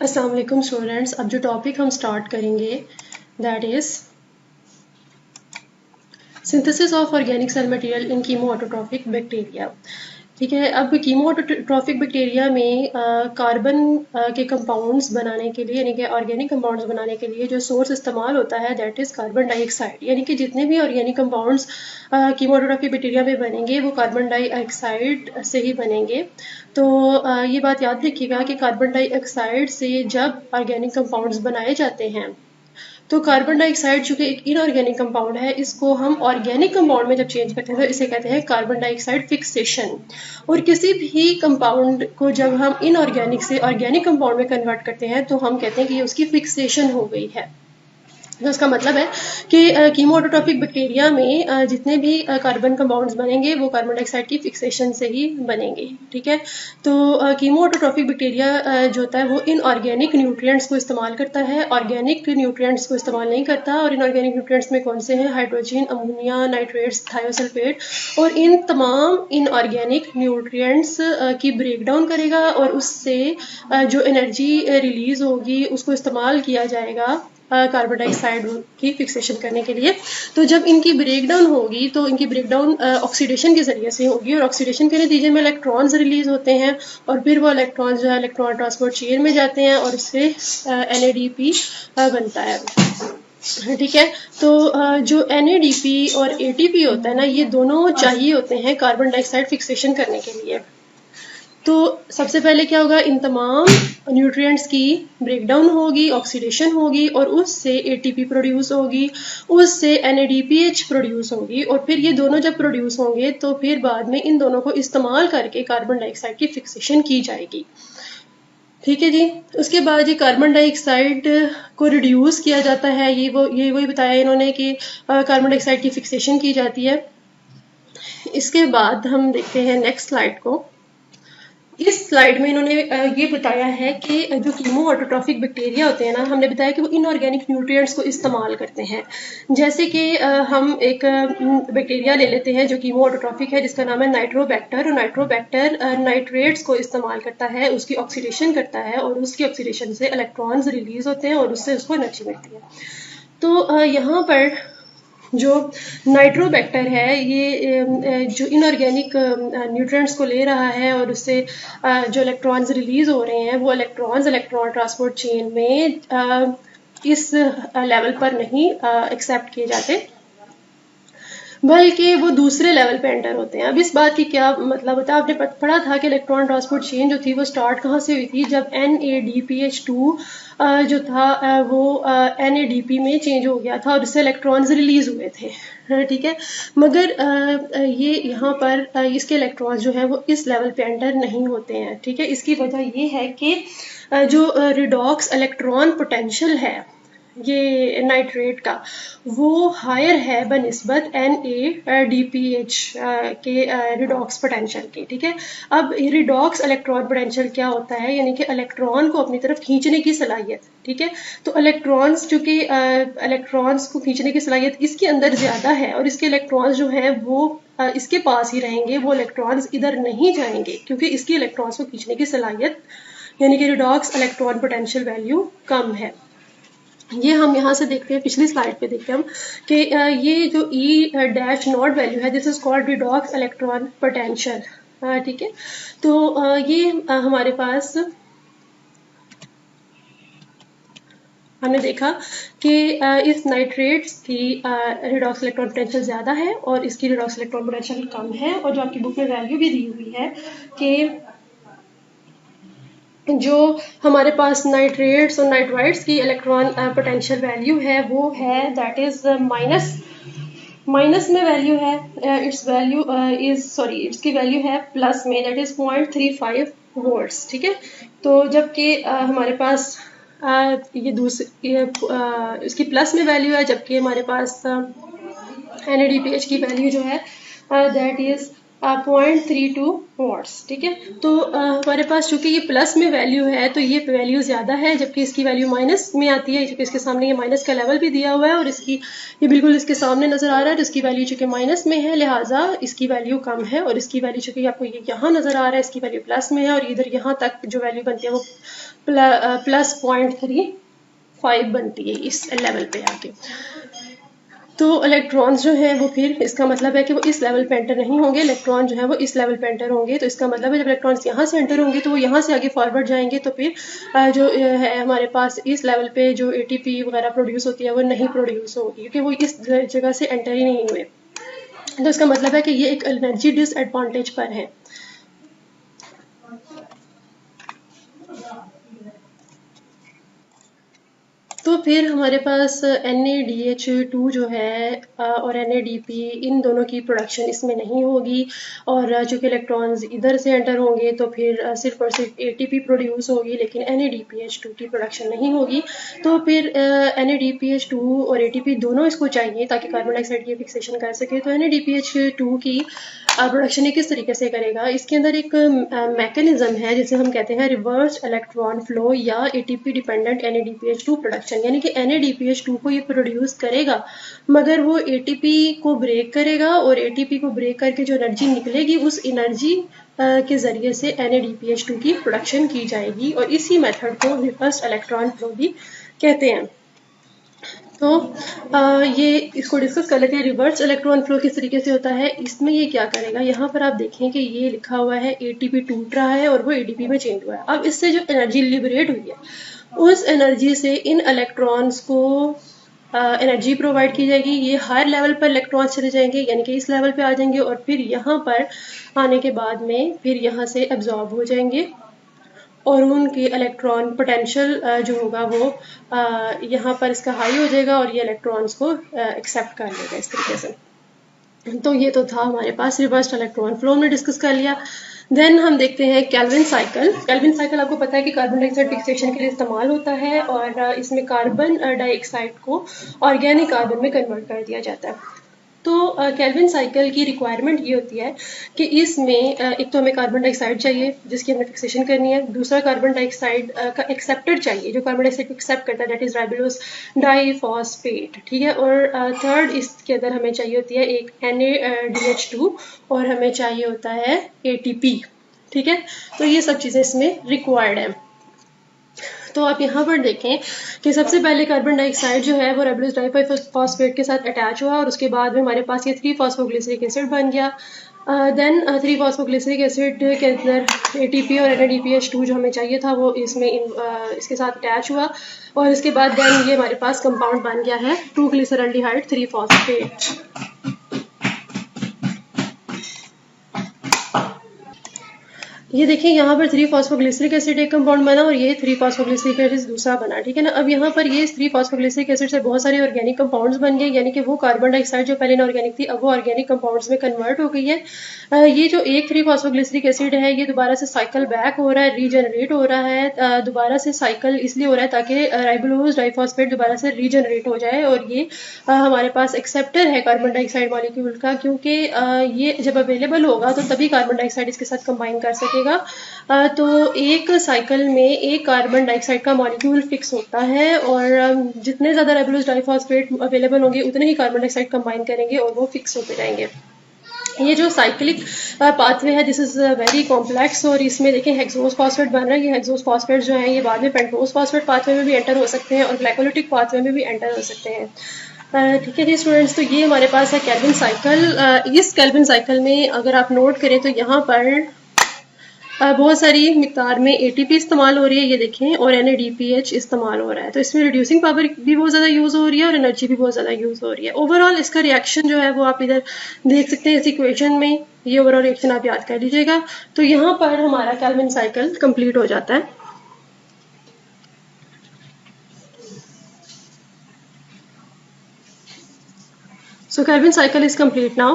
अस्सलाम वालेकुम स्टूडेंट्स। अब जो टॉपिक हम स्टार्ट करेंगे that is synthesis of organic cell material in chemo autotrophic bacteria. ठीक है, अब कीमो ऑटोट्रॉफिक बैक्टीरिया में कार्बन के कंपाउंड्स बनाने के लिए यानी कि ऑर्गेनिक कंपाउंड्स बनाने के लिए जो सोर्स इस्तेमाल होता है दैट इज़ कार्बन डाइऑक्साइड। यानी कि जितने भी organic compounds chemo autotrophic bacteria में बनेंगे वो कार्बन डाइऑक्साइड से ही बनेंगे। तो ये बात याद रखिएगा कि कार्बन डाइऑक्साइड से जब ऑर्गेनिक कंपाउंड्स बनाए जाते हैं तो कार्बन डाइऑक्साइड चूंकि एक इनऑर्गेनिक कंपाउंड है, इसको हम ऑर्गेनिक कंपाउंड में जब चेंज करते हैं तो इसे कहते हैं कार्बन डाइऑक्साइड फिक्सेशन। और किसी भी कंपाउंड को जब हम इनऑर्गेनिक से ऑर्गेनिक कंपाउंड में कन्वर्ट करते हैं तो हम कहते हैं कि ये उसकी फिक्सेशन हो गई है। तो इसका मतलब है कि कीमो ऑटोट्रॉफिक बैक्टीरिया में जितने भी कार्बन कंपाउंड्स बनेंगे वो कार्बन डाइऑक्साइड की फिक्सेशन से ही बनेंगे। ठीक है, तो कीमो ऑटोट्रॉफिक बैक्टीरिया जो होता है वो इनऑर्गेनिक न्यूट्रिएंट्स को इस्तेमाल करता है, ऑर्गेनिक न्यूट्रिएंट्स को इस्तेमाल नहीं करता। और इनऑर्गेनिक न्यूट्रिएंट्स में कौन से हैं? Hydrogen, ammonia, nitrates, thiosulphate. और इन तमाम इनऑर्गेनिक न्यूट्रिएंट्स की ब्रेकडाउन करेगा और उससे जो एनर्जी रिलीज होगी उसको इस्तेमाल किया जाएगा कार्बन डाइऑक्साइड की फिक्सेशन करने के लिए। तो जब इनकी ब्रेकडाउन होगी तो इनकी ब्रेकडाउन ऑक्सीडेशन के जरिए से होगी और ऑक्सीडेशन के नतीजे में इलेक्ट्रॉन्स रिलीज होते हैं और फिर वो इलेक्ट्रॉन्स जो है इलेक्ट्रॉन ट्रांसपोर्ट चेन में जाते हैं और उससे NADP बनता है। ठीक है, तो जो NADP और ATP होता है ना, ये दोनों चाहिए होते हैं कार्बन डाइऑक्साइड फिक्सेशन करने के लिए। तो सबसे पहले क्या होगा, इन तमाम न्यूट्रिएंट्स की ब्रेकडाउन होगी, ऑक्सीडेशन होगी और उससे ATP प्रोड्यूस होगी, उससे NADPH प्रोड्यूस होगी और फिर ये दोनों जब प्रोड्यूस होंगे तो फिर बाद में इन दोनों को इस्तेमाल करके कार्बन डाइऑक्साइड की फिक्सेशन की जाएगी। ठीक है जी, उसके बाद ये कार्बन डाइऑक्साइड को रिड्यूस किया जाता है। ये वही बताया इन्होंने कि कार्बन डाइऑक्साइड की फिक्सेशन की जाती है। इसके बाद हम देखते हैं नेक्स्ट स्लाइड को। इस स्लाइड में इन्होंने ये बताया है कि जो कीमो ऑटोट्रॉफिक बैक्टीरिया होते हैं ना, हमने बताया कि वो इनऑर्गेनिक न्यूट्रिएंट्स को इस्तेमाल करते हैं। जैसे कि हम एक बैक्टीरिया ले लेते हैं जो कीमो ऑटोट्रॉफिक है जिसका नाम है नाइट्रोबैक्टर। और नाइट्रोबैक्टर नाइट्रेट्स को इस्तेमाल करता है, उसकी ऑक्सीडेशन करता है और उसकी ऑक्सीडेशन से इलेक्ट्रॉन्स रिलीज होते हैं और उससे उसको एनर्जी मिलती है। तो यहाँ पर जो नाइट्रोबैक्टर है ये जो इनऑर्गेनिक न्यूट्रिएंट्स को ले रहा है और उससे जो इलेक्ट्रॉन्स रिलीज हो रहे हैं वो इलेक्ट्रॉन्स इलेक्ट्रॉन ट्रांसपोर्ट चेन में इस लेवल पर नहीं एक्सेप्ट किए जाते बल्कि वो दूसरे लेवल पे एंटर होते हैं। अब इस बात की क्या मतलब होता है, आपने पढ़ा था कि इलेक्ट्रॉन ट्रांसपोर्ट चेन जो थी वो स्टार्ट कहाँ से हुई थी? जब NADPH2 जो था वो NADP में चेंज हो गया था और इससे इलेक्ट्रॉन्स रिलीज हुए थे। ठीक है, मगर ये यहाँ पर इसके इलेक्ट्रॉन्स जो है वो इस लेवल पे एंटर नहीं होते हैं। ठीक है, इसकी वजह ये है कि जो रिडॉक्स इलेक्ट्रॉन पोटेंशियल है ये नाइट्रेट का वो हायर है बनिस्बत NADPH के रिडॉक्स पोटेंशियल के। ठीक है, अब रिडॉक्स इलेक्ट्रॉन पोटेंशियल क्या होता है? यानी कि इलेक्ट्रॉन को अपनी तरफ खींचने की सलाहियत। ठीक है, तो इलेक्ट्रॉन्स चूंकि इलेक्ट्रॉन्स को खींचने की सलाहियत इसके अंदर ज़्यादा है और इसके इलेक्ट्रॉन्स जो हैं वो इसके पास ही रहेंगे, वो इलेक्ट्रॉन्स इधर नहीं जाएंगे क्योंकि इसकी इलेक्ट्रॉन्स को खींचने की सलाहियत यानी कि रिडॉक्स इलेक्ट्रॉन पोटेंशियल वैल्यू कम है। ये हम यहाँ से देखते हैं, पिछली स्लाइड पे देखते हैं हम कि ये जो E' वैल्यू है this is called redox electron potential. ठीक है, तो ये हमारे पास हमने देखा कि इस नाइट्रेट्स की रिडॉक्स इलेक्ट्रॉन पोटेंशियल ज़्यादा है और इसकी रिडॉक्स इलेक्ट्रॉन पोटेंशियल कम है। और जो आपकी बुक में वैल्यू भी दी हुई है कि जो हमारे पास नाइट्रेट्स और नाइट्राइट्स की इलेक्ट्रॉन पोटेंशियल वैल्यू है वो है दैट इज माइनस में वैल्यू है, इट्स वैल्यू इसकी वैल्यू है प्लस में दैट इज 0.35 वोल्ट्स। ठीक है, तो जबकि हमारे पास ये दूसरी इसकी प्लस में वैल्यू है, जबकि हमारे पास NADPH की वैल्यू जो है दैट इज 0.32 वॉट्स, ठीक है। तो हमारे पास चूंकि ये प्लस में वैल्यू है तो ये वैल्यू ज़्यादा है, जबकि इसकी वैल्यू माइनस में आती है, क्योंकि इसके सामने ये माइनस का लेवल भी दिया हुआ है और इसकी ये बिल्कुल इसके सामने नज़र आ रहा है। तो इसकी वैल्यू चूंकि माइनस में है लिहाजा इसकी वैल्यू कम है, और इसकी वैल्यू चूंकि आपको ये यहाँ नज़र आ रहा है इसकी वैल्यू प्लस में है, और इधर यहाँ तक जो वैल्यू बनती है वो प्लस 0.35 बनती है इस लेवल पे आके। तो इलेक्ट्रॉन्स जो हैं वो फिर इसका मतलब है कि वो इस लेवल पे एंटर नहीं होंगे, इलेक्ट्रॉन जो है वो इस लेवल पे एंटर होंगे। तो इसका मतलब है जब इलेक्ट्रॉन्स यहाँ से एंटर होंगे तो वो यहाँ से आगे फॉरवर्ड जाएंगे, तो फिर जो है हमारे पास इस लेवल पे जो एटीपी वगैरह प्रोड्यूस होती है वो नहीं प्रोड्यूस होगी, क्योंकि वो इस जगह से एंटर ही नहीं हुए। तो इसका मतलब है कि ये एक एनर्जी डिसएडवांटेज पर है। तो फिर हमारे पास NaDH2 जो है और NaDP इन दोनों की प्रोडक्शन इसमें नहीं होगी, और चूँकि इलेक्ट्रॉन्स इधर से एंटर होंगे तो फिर सिर्फ और सिर्फ ATP प्रोड्यूस होगी, लेकिन NaDPH2 की प्रोडक्शन नहीं होगी। तो फिर NaDPH2 और ATP दोनों इसको चाहिए ताकि कार्बन डाइऑक्साइड की फिक्सेशन कर सके। तो NaDPH2 की प्रोडक्शन ये किस तरीके से करेगा, इसके अंदर एक मैकेनिज्म है जिसे हम कहते हैं रिवर्स इलेक्ट्रॉन फ्लो या ATP डिपेंडेंट NaDPH2 प्रोडक्शन, यानी कि NaDPH2 को ये प्रोड्यूस करेगा मगर वो ATP को ब्रेक करेगा, और ATP को ब्रेक करके जो एनर्जी निकलेगी उस एनर्जी के ज़रिए से NaDPH2 की प्रोडक्शन की जाएगी, और इसी मेथड को रिवर्स इलेक्ट्रॉन फ्लो भी कहते हैं। तो ये इसको डिस्कस कर लेते हैं। रिवर्स इलेक्ट्रॉन फ्लो किस तरीके से होता है, इसमें ये क्या करेगा, यहाँ पर आप देखें कि ये लिखा हुआ है ATP टूट रहा है और वो ADP में चेंज हुआ है। अब इससे जो एनर्जी लिबरेट हुई है उस एनर्जी से इन इलेक्ट्रॉन्स को एनर्जी प्रोवाइड की जाएगी। ये हायर लेवल पर इलेक्ट्रॉन्स चले जाएंगे, यानी कि इस लेवल पे आ जाएंगे, और फिर यहाँ पर आने के बाद में फिर यहाँ से एब्जॉर्ब हो जाएंगे, और उनके इलेक्ट्रॉन पोटेंशियल जो होगा वो यहाँ पर इसका हाई हो जाएगा और ये इलेक्ट्रॉन्स को एक्सेप्ट कर लेगा इस तरीके से। तो ये तो था हमारे पास रिवर्स इलेक्ट्रॉन फ्लो में डिस्कस कर लिया। देन हम देखते हैं केल्विन साइकिल। केल्विन साइकिल आपको पता है कि कार्बन डाइऑक्साइड फिक्सेशन के लिए इस्तेमाल होता है, और इसमें कार्बन डाइऑक्साइड को ऑर्गेनिक कार्बन में कन्वर्ट कर दिया जाता है। तो केल्विन साइकिल की रिक्वायरमेंट ये होती है कि इसमें एक तो हमें कार्बन डाइऑक्साइड चाहिए जिसकी हमें फिक्सेशन करनी है, दूसरा कार्बन डाइऑक्साइड का एक्सेप्टर चाहिए जो कार्बन डाइऑक्साइड को एक्सेप्ट करता है, दैट इज राइबोलोज डाइफॉस्फेट, ठीक है। और थर्ड इसके अंदर हमें चाहिए होती है एक NaDH2 और हमें चाहिए होता है ATP, ठीक है। तो ये सब चीज़ें इसमें रिक्वायर्ड है। तो आप यहाँ पर देखें कि सबसे पहले कार्बन डाइऑक्साइड जो है वो राइबोलोज डाइफॉस्फेट के साथ अटैच हुआ, और उसके बाद में हमारे पास ये 3-फॉस्फोग्लिसरिक एसिड बन गया। देन 3-फॉस्फोग्लिसरिक एसिड के अंदर ATP और NaDPH2 जो हमें चाहिए था वो इसमें इसके साथ अटैच हुआ, और इसके बाद देन ये हमारे पास कंपाउंड बन गया है 2-ग्लिसरल्डिहाइड 3-फॉस्फेट। ये देखिए यहाँ पर 3-फॉस्फोग्लिसरिक एसिड एक कंपाउंड बना और ये 3-फॉस्फोग्लिसरिक एसिड दूसरा बना, ठीक है ना। अब यहाँ पर ये 3-फॉस्फोग्लिसरिक एसिड से बहुत सारे ऑर्गेनिक कंपाउंड्स बन गए, यानी कि वो कार्बन डाइऑक्साइड जो पहले इनऑर्गेनिक थी अब वो ऑर्गेनिक कंपाउंड्स में कन्वर्ट हो गई है। ये जो एक 3-फॉस्फोग्लिसरिक एसिड है ये दोबारा से साइकिल बैक हो रहा है, रीजनरेट हो रहा है। दोबारा से साइकिल इसलिए हो रहा है ताकि राइबोलोज डाइफॉस्फेट दोबारा से रीजनरेट हो जाए, और ये हमारे पास एक्सेप्टर है कार्बन डाइऑक्साइड मॉलिक्यूल का, क्योंकि ये जब अवेलेबल होगा तो तभी कार्बन डाइऑक्साइड इसके साथ कंबाइन कर सकेगा। तो एक साइकिल में एक कार्बन डाइऑक्साइड का मॉलिक्यूल फिक्स होता है, और जितने ज़्यादा राइबोलोज डाइफॉस्फेट अवेलेबल होंगे उतने ही कार्बन डाइऑक्साइड कंबाइन करेंगे और वो फिक्स होते रहेंगे। ये जो साइक्लिक पाथवे है दिस इज वेरी कॉम्प्लेक्स, और इसमें देखिए हेक्सोस फॉस्फेट बन रहा है। ये हेक्सोस फॉस्फेट जो है ये बाद में पेंटोस फॉस्फेट पाथवे में भी एंटर हो सकते हैं और ग्लाइकोलिटिक पाथवे में भी एंटर हो सकते हैं। ठीक है जी स्टूडेंट्स, तो ये हमारे पास है केल्विन साइकिल। इस केल्विन साइकिल में अगर आप नोट करें तो यहाँ पर बहुत सारी मिकदार में ATP इस्तेमाल हो रही है, ये देखें, और NaDPH इस्तेमाल हो रहा है। तो इसमें रिड्यूसिंग पावर भी बहुत ज़्यादा यूज़ हो रही है और एनर्जी भी बहुत ज़्यादा यूज़ हो रही है। ओवरऑल इसका रिएक्शन जो है वो आप इधर देख सकते हैं इस इक्वेशन में, ये ओवरऑल रिएक्शन आप याद कर लीजिएगा। तो यहाँ पर हमारा केल्विन साइकिल कंप्लीट हो जाता है। So Kelvin cycle is complete now.